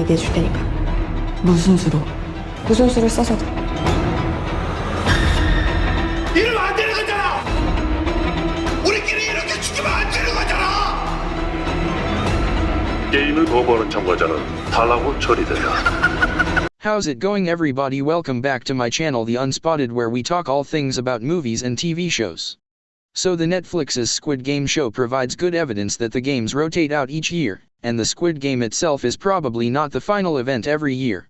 내줄 테니까. 무슨 수로? 무슨 수를 써서도. 이러면 안 되는 거잖아! 우리끼리 이렇게 죽이면 안 되는 거잖아! 게임을 거부하는 참가자는 탈락으로 처리된다. How's it going, everybody? Welcome back to my channel The Unspotted, where we talk all things about movies and TV shows. So the Netflix's Squid Game show provides good evidence that the games rotate out each year, and the Squid Game itself is probably not the final event every year.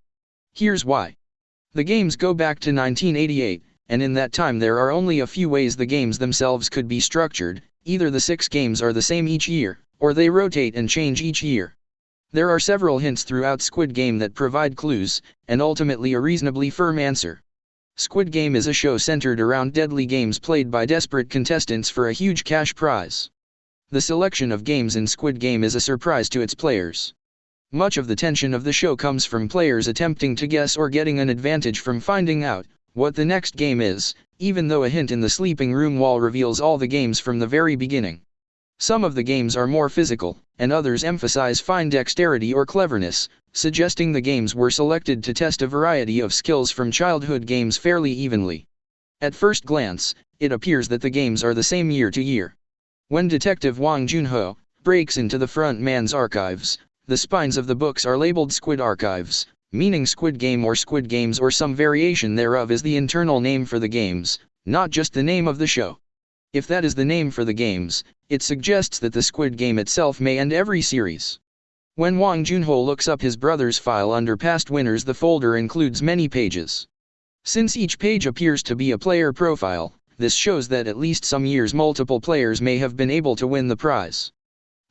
Here's why. The games go back to 1988, and in that time there are only a few ways the games themselves could be structured. Either the 6 games are the same each year, or they rotate and change each year. There are several hints throughout Squid Game that provide clues, and ultimately a reasonably firm answer. Squid Game is a show centered around deadly games played by desperate contestants for a huge cash prize. The selection of games in Squid Game is a surprise to its players. Much of the tension of the show comes from players attempting to guess or getting an advantage from finding out what the next game is, even though a hint in the sleeping room wall reveals all the games from the very beginning. Some of the games are more physical, and others emphasize fine dexterity or cleverness, suggesting the games were selected to test a variety of skills from childhood games fairly evenly. At first glance, it appears that the games are the same year to year. When Detective Wang Junho breaks into the front man's archives, the spines of the books are labeled Squid Archives, meaning Squid Game or Squid Games or some variation thereof is the internal name for the games, not just the name of the show. If that is the name for the games, it suggests that the Squid Game itself may end every series. When Wang Junho looks up his brother's file under past winners, the folder includes many pages. Since each page appears to be a player profile, this shows that at least some years multiple players may have been able to win the prize.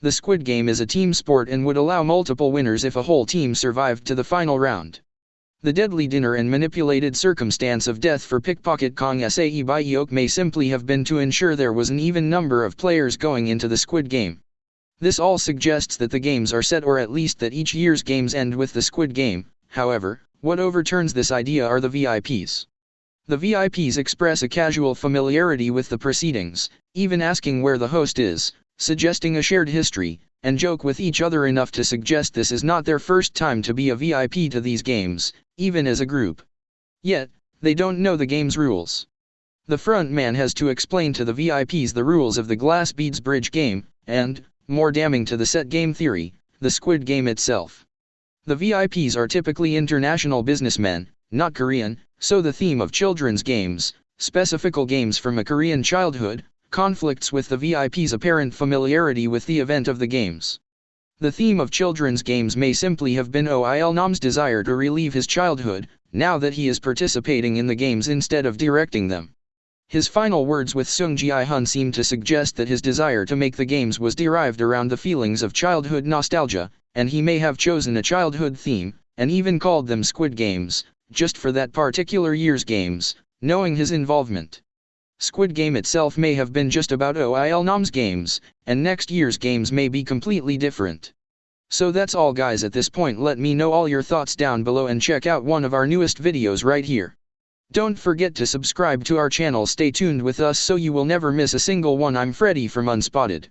The Squid Game is a team sport and would allow multiple winners if a whole team survived to the final round. The deadly dinner and manipulated circumstance of death for pickpocket Kong Sae by Eok may simply have been to ensure there was an even number of players going into the Squid Game. This all suggests that the games are set, or at least that each year's games end with the Squid Game. However, what overturns this idea are the VIPs. The VIPs express a casual familiarity with the proceedings, even asking where the host is, suggesting a shared history, and joke with each other enough to suggest this is not their first time to be a VIP to these games, even as a group. Yet, they don't know the game's rules. The front man has to explain to the VIPs the rules of the glass beads bridge game, and, more damning to the set game theory, the Squid Game itself. The VIPs are typically international businessmen, not Korean, so the theme of children's games, specifical games from a Korean childhood, conflicts with the VIP's apparent familiarity with the event of the games. The theme of children's games may simply have been Il Nam's desire to relive his childhood, now that he is participating in the games instead of directing them. His final words with Sung Ji-hun seem to suggest that his desire to make the games was derived around the feelings of childhood nostalgia, and he may have chosen a childhood theme, and even called them Squid Games, just for that particular year's games, knowing his involvement. Squid Game itself may have been just about Il Nam's games, and next year's games may be completely different. So that's all, guys. At this point, let me know all your thoughts down below and check out one of our newest videos right here. Don't forget to subscribe to our channel. Stay tuned with us so you will never miss a single one. I'm Freddy from Unspotted.